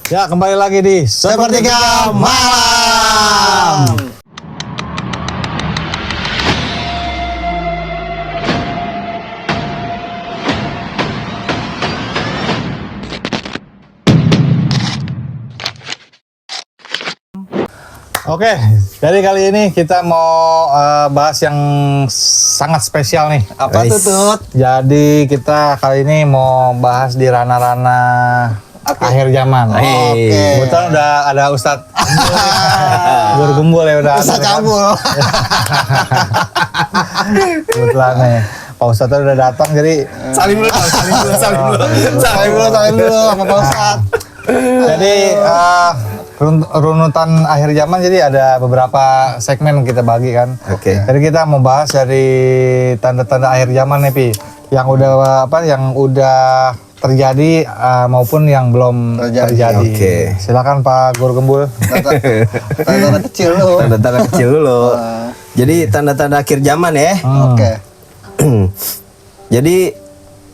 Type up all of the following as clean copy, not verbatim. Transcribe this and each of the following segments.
Ya, kembali lagi di Sepertiga Malam. Oke, jadi kali ini kita mau bahas yang sangat spesial nih. Apa tuh, Tut? Jadi kita kali ini mau bahas di ranah-ranah akhir zaman. Oke. Kebetulan udah ada Ustadz Guru Gembul ya udah. Ustadz ada kan? Gembul. Kebetulan nih. Pak Ustadz udah datang jadi Salim dulu sama Pak Ustadz. jadi runutan akhir zaman, jadi ada beberapa segmen kita bagi kan. Oke. Jadi kita mau bahas dari tanda-tanda akhir zaman nih Pi, yang udah udah terjadi maupun yang belum terjadi. Oke. Silakan Pak Guru Gembul. Tanda-tanda kecil lu. Tanda-tanda kecil dulu. Jadi tanda-tanda akhir zaman ya. Oke. Jadi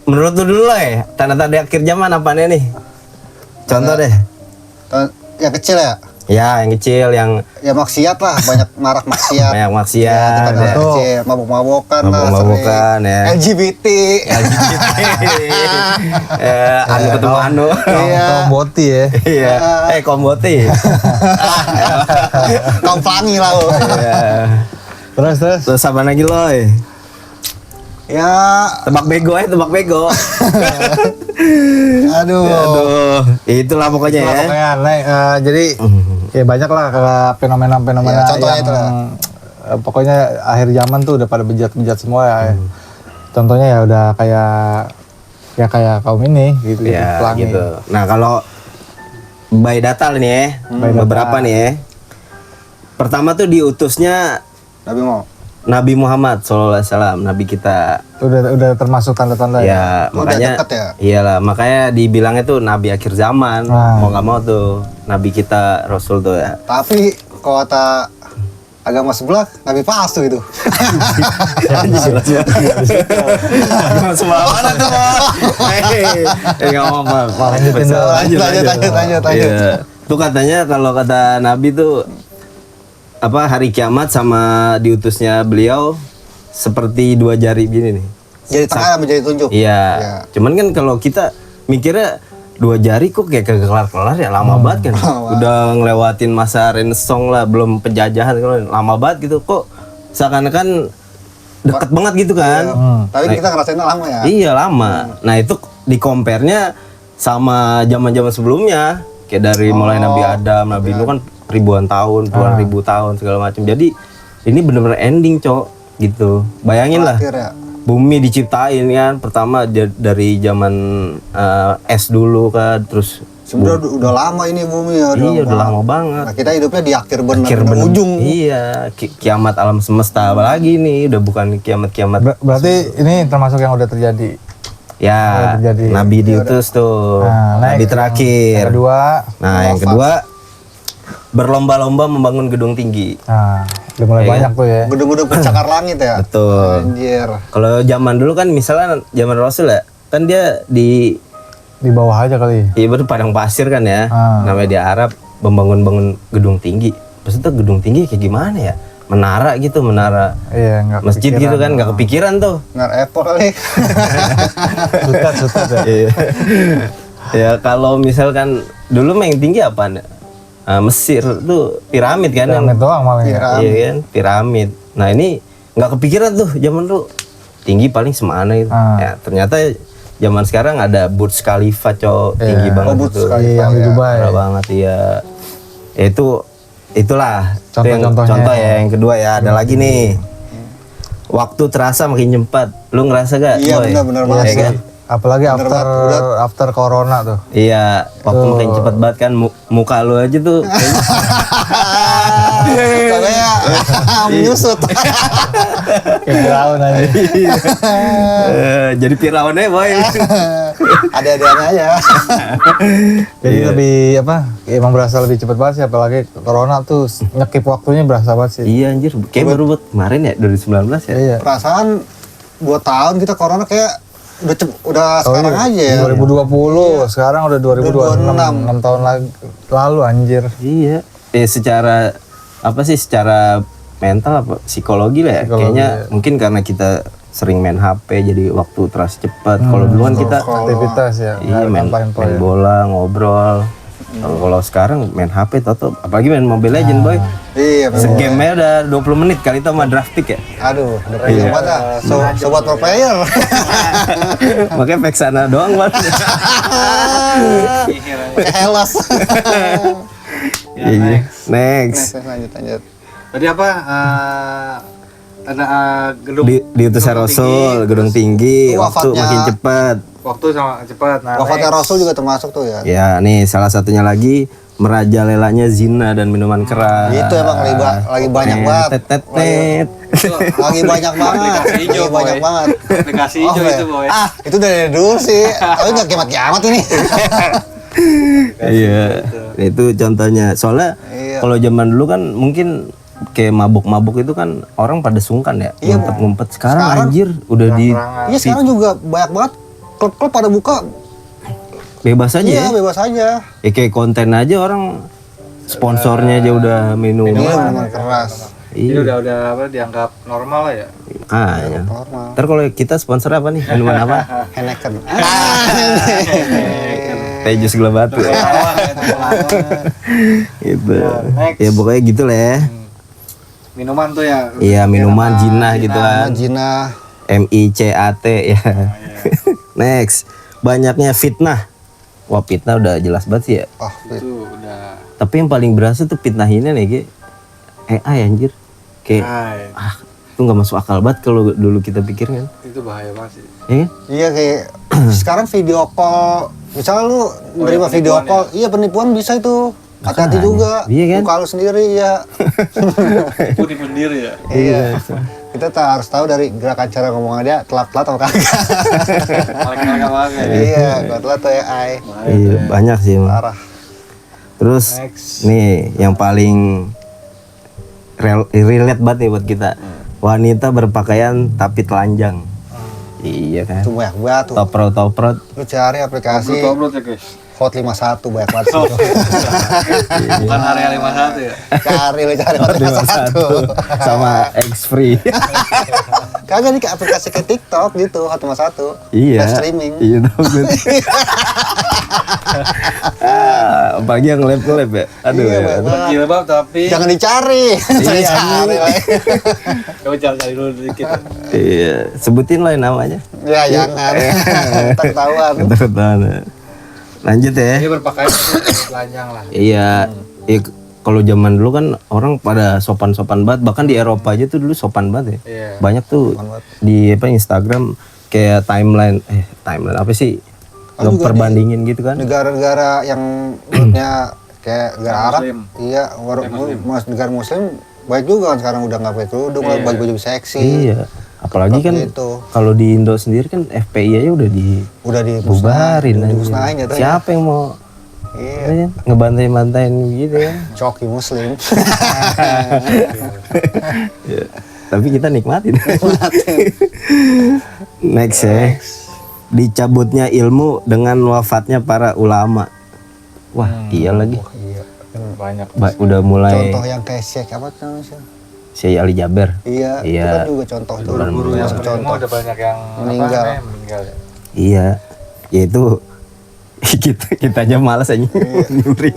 menurut lu dulu lah ya, tanda-tanda akhir zaman apa nih? Contoh deh. Yang kecil ya? Ya, yang kecil, yang Ya maksiat lah, banyak marak maksiat. banyak maksiat, Kita ya. kecil, mabuk-mabukan lah. Mabuk-mabukan, sering. ya. LGBT. anu ketemu anu. Iya. Tomboti ya. Iya. Komboti. Komplangi lah lu. Iya. Terus. Terus apa lagi loy? Ya, Tebak bego tebak bego. aduh. Aduh, itulah pokoknya ya. Pokoknya, jadi ya banyak lah fenomena-fenomena Ya, contohnya yang itu lah. Pokoknya akhir zaman tuh udah pada bejat-bejat semua ya. Contohnya ya udah kayak kaum ini gitu. Ya pelangi. gitu. Nah kalau by data nih ya, beberapa nih ya. Pertama tuh diutusnya Nabi mau. Nabi Muhammad SAW, Nabi kita. Udah termasuk tanda-tanda ya. Ya Udah makanya, deket ya? iyalah makanya dibilangnya tuh Nabi akhir zaman. Mau nggak mau tuh Nabi kita Rasul tuh ya. Tapi kalau kata agama sebelah, Nabi palsu itu. Sebelah mana tuh? Nggak apa-apa. Lanjutin dulu. Lanjut. Iya. Tuh katanya kalau kata Nabi tuh hari kiamat sama diutusnya beliau seperti dua jari gini nih. Jadi tengah sama jadi tunjuk. Iya. Cuman kan kalau kita mikirnya dua jari kok kayak kagak kelar-kelar ya, lama banget kan. Udah ngelewatin masa Renaissance lah, belum penjajahan kan, lama banget gitu kok. Seakan-akan deket banget gitu kan. Tapi kita ngerasainnya lama ya. Iya lama. Nah itu di compare-nya sama zaman-zaman sebelumnya, kayak dari mulai Nabi Adam, Nabi Nuh kan ribuan tahun, puluhan ribu tahun segala macam. Jadi ini bener-bener ending cok gitu. Bayangin lah, Akhir ya. bumi diciptain kan pertama dari zaman es dulu kan, terus Sebenarnya udah lama ini bumi ya. iya udah lama banget. Nah, kita hidupnya di akhir Akhir bener ujung. Iya, kiamat alam semesta apalagi nih, udah bukan kiamat-kiamat. Berarti ini termasuk yang udah terjadi. Ya, terjadi. Nabi diutus tuh, Nabi next, terakhir. Yang kedua, Yang kedua berlomba-lomba membangun gedung tinggi. udah mulai Iya banyak tuh ya. Gedung-gedung pencakar langit ya. Betul. Anjir. Kalau zaman dulu kan misalnya zaman Rasul ya, kan dia di Di bawah aja kali. baru padang pasir kan ya. Namanya di Arab membangun gedung tinggi. Maksudnya gedung tinggi kayak gimana ya? Menara gitu, menara Iya, nggak masjid kepikiran. gitu kan, nggak kepikiran tuh. Ngar Apple kali. Sutat ya. Iya. Ya kalau misalkan dulu mah yang tinggi apa? Mesir tuh piramid kan, Piramid doang malah ya. Iya kan, piramid. Nah ini nggak kepikiran tuh zaman dulu, tinggi paling semana gitu. Ya ternyata zaman sekarang ada Burj Khalifa cowok, tinggi banget Burj itu. Khalifa. Yang di Dubai. Parah banget ya. Itulah Contoh-contohnya. contoh ya. Yang kedua ya ada lagi nih. Waktu terasa makin cepat. Lu ngerasa gak? Iya, Boy? benar-benar Iya banget kan? Apalagi Bener banget, after corona tuh. Iya, waktu makin cepet banget kan, muka lu aja tuh kayaknya Soalnya menyusut. Kayak Firaun aja. jadi Firaunnya boy. Ada-adanya aja. Jadi lebih emang berasa lebih cepat banget sih, apalagi corona tuh nyekip waktunya berasa banget sih. Iya anjir, kayak baru buat kemarin ya 2019 ya. Iya. Perasaan 2 tahun kita corona kayak udah sekarang aja ya. 2020, sekarang udah 2026, 6 tahun lalu anjir. Iya. Secara apa sih? Secara mental apa psikologi lah ya. Kayaknya mungkin karena kita sering main HP jadi waktu terasa cepat. Kalau duluan kita Aktivitas ya. iya main bola, ngobrol. Kalau sekarang main HP atau apalagi main Mobile Legend boy. Iya, Segame-nya udah 20 menit kali itu sama draft pick ya. aduh, udah banget dah. Sobat pro player. Makanya pack sana doang banget. Helas. Iya. Next. Lanjut. Tadi apa? Ada gedung Diutus Rasul, gedung tinggi, waktu Wafatnya- makin cepat. waktu sama cepat. Nah, Wafatnya Rasul juga termasuk tuh ya. Ya, nih salah satunya lagi merajalelanya zina dan minuman keras. Itu emang lagi banyak banget. Tet. Lagi banyak banget. hijau, Lagi banyak boy. banget. Aplikasi hijau ya. itu boy. Itu dari dulu sih. Tapi nggak kiamat ini. Iya. Itu contohnya. Soalnya Iya. kalau zaman dulu kan mungkin kayak mabuk-mabuk itu kan orang pada sungkan ya, Iya. ngumpet-ngumpet. Sekarang Sekarang- anjir udah di Iya sekarang juga banyak banget. Klub-klub pada buka. bebas aja ya. Iya bebas aja. Ya kayak konten aja orang sponsornya aja udah minum. Iya minuman keras. ini Iya. udah apa dianggap normal lah ya. Makanya. Normal. Ntar kalau kita sponsor apa nih? Minuman apa? Heineken. Teh jus gula batu. Gitu. next. Ya pokoknya gitu lah ya. Minuman tuh ya. Iya minuman jinah gitu kan. Majina. MICAT ya. Next, banyaknya fitnah. Wah fitnah udah jelas banget sih ya. Oh, Itu udah. Tapi yang paling berasa tuh fitnah ini nih, Ge. AI anjir. Kayak Hai, itu nggak masuk akal banget kalau dulu kita pikir kan. itu bahaya banget sih. Ya kan? iya kayak sekarang video call. Misalnya lu menerima video penipuan call, iya penipuan bisa itu. Hati-hati Makanya. juga. Iya kan? Buka lu sendiri ya. Aku di sendiri ya. Iya. Kita harus tahu dari gerakan cara ngomong dia telat-telat atau kagak. Malek-malek apa ya. Iya, telat atau AI. Iya banyak sih emang. Parah. Terus Next. nih yang paling relate banget nih buat kita. Wanita berpakaian tapi telanjang. Iya kan. Itu banyak banget tuh. Toprot. Lu cari aplikasi Upload ya guys. Hot 51 banyak banget situ. Bukan area 51 ya. Cari lu cari Hot 51. Sama X free. Kagak nih kayak aplikasi kayak TikTok gitu, Hot 51. Iya. Live streaming. Iya tau gue. Apalagi yang lab ya. Aduh Iya, ya. banyak banget. Jilbab tapi Jangan dicari. Jangan Iya, dicari. coba cari dulu dikit. Iya. Sebutin lah namanya. Ya jangan. Ntar ketahuan. Ketahuan. Lanjut ya. Dia berpakaian telanjang lah. Iya. Kalau zaman dulu kan orang pada sopan-sopan banget, bahkan di Eropa aja tuh dulu sopan banget ya. Iya. Banyak tuh banget. di apa Instagram kayak timeline apa sih? Perbandingin gitu kan. Negara-negara yang menurutnya kayak negara Arab, Muslim. iya, negara Muslim baik juga kan sekarang udah nggak pakai kerudung, baju-baju seksi. Iya. Apalagi kan Seperti itu. kalau di Indo sendiri kan FPI aja udah Udah dibubarin dimusnahin aja. jatuhnya. Siapa yang mau Iya, ngebantai-bantain gitu ya? coki Muslim. Ya. Tapi kita nikmatin. Next ya. Dicabutnya ilmu dengan wafatnya para ulama. Wah, iya lagi. Iya. Banyak. Udah mulai Contoh yang kayak Syekh apa tuh namanya? Syekh Ali Jaber. Iya, itu Iya. kan juga contoh tuh. Guru yang Masuk ilmu udah banyak yang Meninggal. apa namanya, meninggal ya. Iya. Yaitu kita aja malas aja nyuri.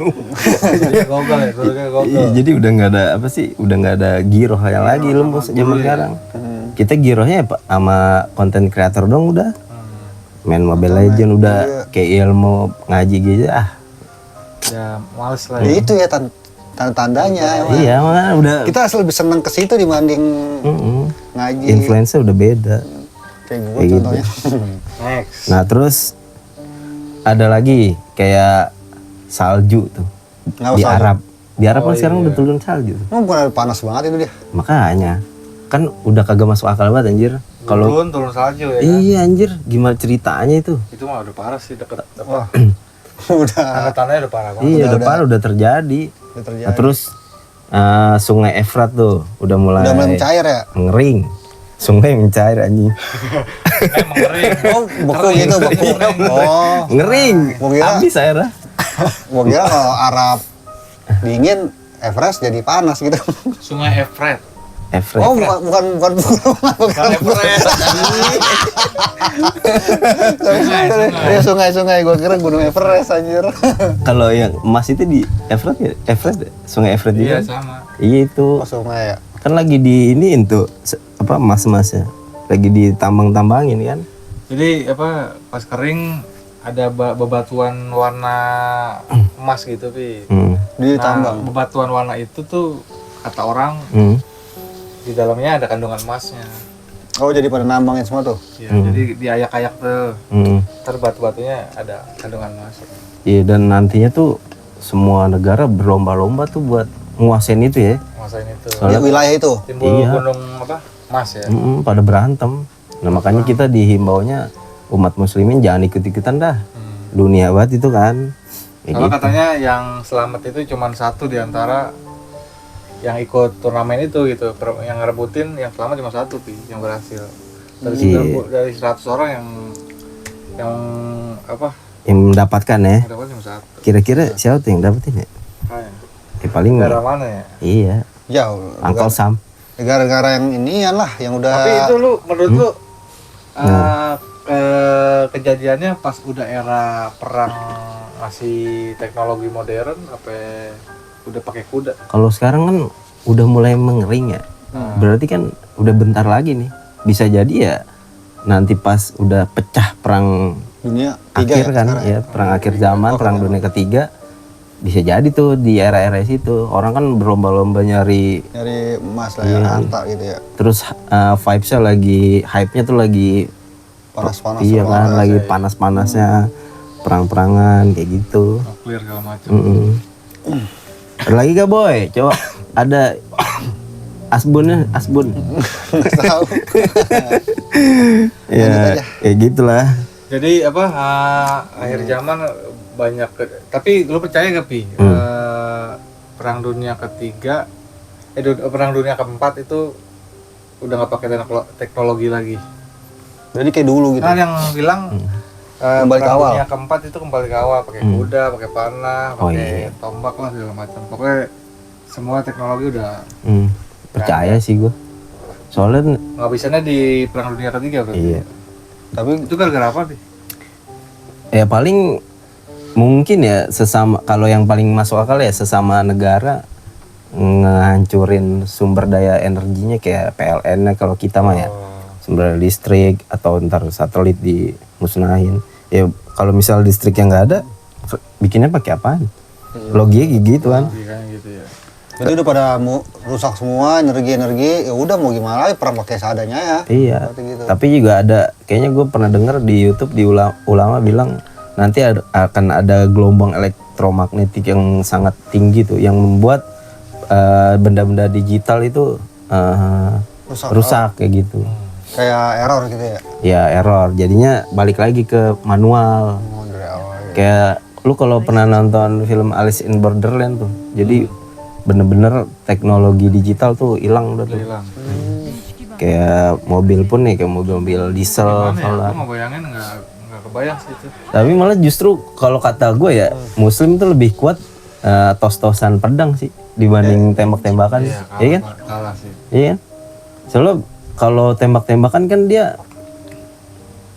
Gogol ya, gurunya gogol. Iya, jadi udah nggak ada apa sih? Udah nggak ada girohnya lagi ilmu zaman sekarang. Kita girohnya ya Pak sama konten kreator dong udah. Main Mobile Legend udah kayak ilmu ngaji gitu Ya males lah Ya ya. itu ya tanda-tandanya. emang. Iya, makanya udah Kita lebih seneng ke situ dibanding ngaji. influencer udah beda. Kayak gue Kayak gitu. contohnya. Next. Nah, terus ada lagi kayak salju tuh Nggak di usah. Arab. Di Arab kan sekarang udah turun salju tuh. Emang bukan panas banget itu dia. Makanya kan udah kagak masuk akal banget anjir. Kalau turun salju ya kan. iya anjir, gimana ceritanya itu? Itu mah udah parah sih deket apa. Udah Tanda-tandanya udah parah banget. Iya, udah parah udah terjadi. udah terjadi. Nah, terus Sungai Efrat tuh udah mulai Udah mulai mencair ya. ngering. Sungai mencair anjing. Emang ngering. Oh, beku gitu, beku. Oh, Ngering. Gua kira- Habis airnya. gua kira kalau Arab dingin, Everest jadi panas gitu. Sungai Efrat. Everest. Oh, bukan Bukan Everest. Ya sungai, gua kira Gunung Everest anjir. Kalau yang emas itu di Everest ya? Everest ya? Sungai Everest juga. Iya kan? sama. Iya itu. Oh, sungai ya. Kan lagi di ini tuh apa emas-emasnya. Lagi ditambang-tambangin kan. Jadi apa pas kering ada bebatuan warna emas gitu, Pi. Di Nah, tambang. bebatuan warna itu tuh kata orang Hmm. di dalamnya ada kandungan emasnya. Oh, jadi pada nambangin semua tuh. Ya, jadi diayak-ayak tuh. Hmm. Ntar batu-batunya ada kandungan emas. Iya dan nantinya tuh semua negara berlomba-lomba tuh buat nguasain itu ya. Masain itu. Di wilayah itu. Timbul Iya. gunung apa? Emas ya. Pada berantem. Nah makanya kita dihimbaunya umat muslimin jangan ikut-ikutan dah. Dunia banget itu kan. Ya Kalau gitu. katanya yang selamat itu cuma satu di antara yang ikut turnamen itu gitu. Yang ngerebutin yang selamat cuma satu, Pi, yang berhasil. Dari Iya. dari 100 orang yang apa? Yang mendapatkan ya. Yang dapat cuma satu. Kira-kira siapa tuh yang dapetin ya? Kayak. Ya paling Negara mana ya? iya. Jauh. Uncle Sam. Negara-negara yang inian lah, yang udah. Tapi itu lu menurut lu kejadiannya pas udah era perang masih teknologi modern apa udah pakai kuda? Kalau sekarang kan udah mulai mengering ya. Berarti kan udah bentar lagi nih. Bisa jadi ya nanti pas udah pecah perang dunia akhir kan sekarang ya, perang akhir zaman, perang dunia ketiga. Bisa jadi tuh di era-era situ orang kan berlomba-lomba nyari Nyari emas lah ya, harta gitu ya. terus vibes-nya lagi hype-nya tuh lagi Panas-panas. iya kan panas. lagi panas-panasnya perang-perangan kayak gitu. Nuklir segala macam. Ada lagi gak boy? Coba ada Asbunnya, Asbun. Nggak tahu. Ya, kayak gitulah. Jadi apa akhir zaman banyak tapi lu percaya gak, Pi? Perang dunia ketiga perang dunia keempat itu udah nggak pakai teknologi lagi. Jadi kayak dulu gitu. Kan yang bilang Kembali ke perang awal. dunia keempat itu kembali ke awal pakai kuda, pakai panah, Oh, pakai iya. tombak lah segala macam. Pokoknya semua teknologi udah Percaya sih gua. Soalnya nggak bisanya di perang dunia ketiga berarti. iya. Tapi Itu gara-gara apa, Pi? Ya paling mungkin ya sesama, kalau yang paling masuk akal ya sesama negara ngehancurin sumber daya energinya kayak PLN-nya kalau kita mah ya. Sumber listrik atau ntar satelit dimusnahin. Ya kalau misal listrik yang nggak ada bikinnya pakai apaan? Logiknya gitu kan. Iya, gitu ya. jadi udah pada rusak semua energi, ya udah mau gimana lagi perang pakai seadanya ya. Iya. Berarti gitu. Tapi juga ada, kayaknya gue pernah dengar di YouTube di ulama bilang nanti akan ada gelombang elektromagnetik yang sangat tinggi tuh, yang membuat benda-benda digital itu rusak kayak gitu. Kayak error gitu ya. Ya error. Jadinya balik lagi ke manual. Oh, dari awal. Ya. Kayak lu kalau pernah nonton film Alice in Borderland tuh, jadi bener-bener teknologi digital tuh hilang udah tuh. Hilang. Kayak mobil pun nih, kayak mobil diesel, Gimana ya? solar. Gue mau bayangin nggak kebayang sih itu. Tapi malah justru kalau kata gue ya, Muslim tuh lebih kuat tos-tosan pedang sih dibanding tembak-tembakan, iya kan? Kalah sih. Iya kan? Soalnya kalau tembak-tembakan kan dia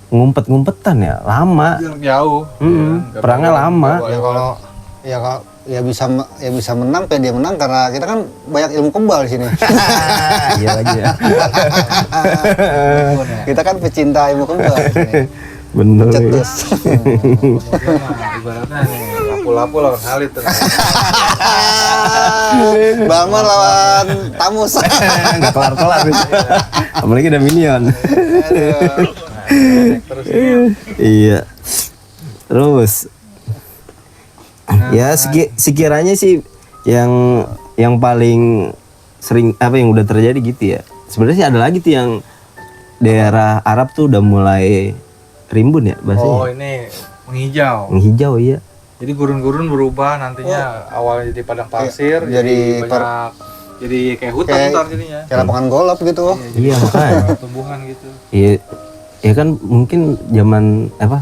ngumpet-ngumpetan ya, lama. Jauh. Ya, Perangnya lama. Ya bisa menang, dia menang karena kita kan banyak ilmu kebal di sini. Iya lagi ya. Kita kan pecinta ilmu kebal di sini. Bener. Cetus. Ibaratnya nih lapu-lapu lawan Halid tuh. Balmar lawan Tamus. Nggak kelar-kelar. Apalagi ada minion. Terus Iya. Terus ya sekiranya sih yang paling sering apa yang udah terjadi gitu ya. Sebenarnya sih ada lagi tuh yang daerah Arab tuh udah mulai rimbun ya bahasanya. oh ini menghijau. Menghijau iya. Jadi gurun-gurun berubah nantinya awalnya jadi padang pasir, jadi banyak jadi kayak hutan Kayak- ntar jadinya. Kayak lapangan golf gitu. Iya makanya. Tumbuhan gitu. Iya, ya kan mungkin zaman apa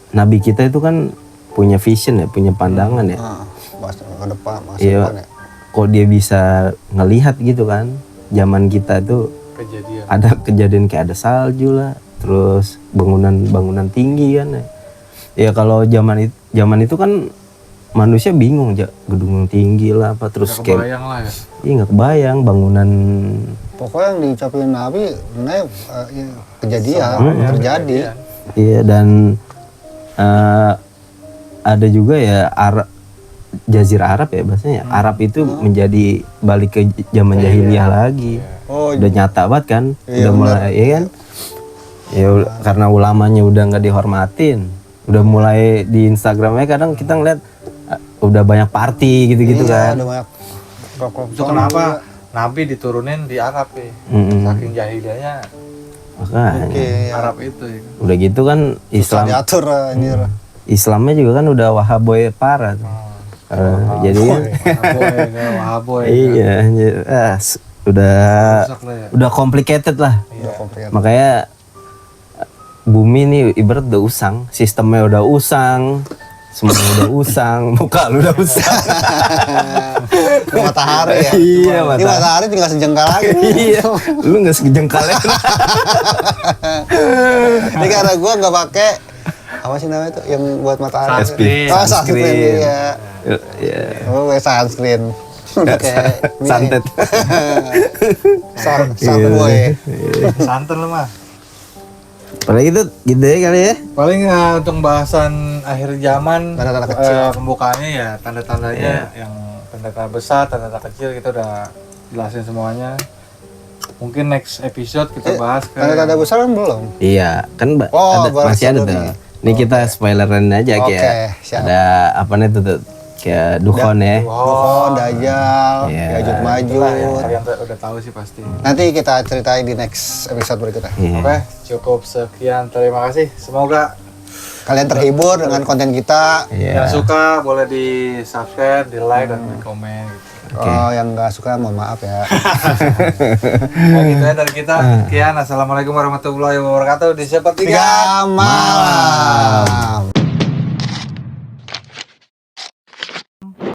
Nabi kita itu kan punya vision ya, punya pandangan ya. Nah, masa ke depan, masa Iya. depan ya. Kok dia bisa ngelihat gitu kan? Zaman kita itu Kejadian. ada kejadian kayak ada salju lah, terus bangunan tinggi kan ya. Ya kalau zaman itu kan manusia bingung ya, gedung tinggi lah apa terus Nggak kayak kebayang lah ya. iya nggak kebayang bangunan. Pokoknya yang diucapin Nabi sebenarnya ya, kejadian terjadi. Iya dan ada juga ya Jazirah Arab ya bahasanya. Arab itu menjadi balik ke zaman jahiliyah lagi. Oh, Udah nyata banget kan? Iya, Udah mulai ya kan? Ya karena ulamanya udah nggak dihormatin. Udah mulai di Instagramnya kadang kita ngeliat udah banyak party gitu-gitu iya, kan. ada banyak klub-klub Itu kenapa Nabi diturunin di Arab ya? Mm-mm. Saking jahiliahnya Makanya. Oke, Arab itu ya. Udah gitu kan susah Islam diatur anjir. Islamnya juga kan udah wahaboy parah tuh. Jadi Wahaboy. iya udah Rusak lah ya. udah complicated lah. Udah komplikat. Makanya bumi nih ibarat udah usang, sistemnya udah usang, semuanya udah usang, muka lu udah usang. Matahari ya. Iya, Ini matahari tinggal sejengkal lagi. Iya, lu nggak sejengkalnya. Ini karena gua nggak pakai apa sih namanya itu yang buat matahari. Sunscreen. Oh, sunscreen. Iya. Iya. Oh, pakai sunscreen. Pakai Santet. Sun boy. Santen lu mah. Paling itu gitu ya kali ya. Paling untuk bahasan akhir zaman Tanda-tanda kecil. pembukaannya ya tanda-tandanya yang tanda-tanda besar, tanda-tanda kecil kita udah jelasin semuanya. Mungkin next episode kita bahas ke Tanda-tanda besar kan belum. Iya, kan Oh, baru masih ada satu tuh. nih. Ini kita spoilerin aja Oke, kayak siap. ada apa nih tuh kayak Dukhon ya. Dukhon, Dajjal, Iya. Yajud lah yang Majud. kalian udah tahu sih pasti. Nanti kita ceritain di next episode berikutnya. Iya. Oke, cukup sekian. Terima kasih. Semoga Kalian terhibur dengan konten kita. Iya. yang suka boleh di subscribe, di like dan di komen. Gitu. Oh, yang nggak suka mohon maaf ya. Nah, gitu ya dari kita. Sekian. Assalamualaikum warahmatullahi wabarakatuh. Di sepertiga. Tiga malam.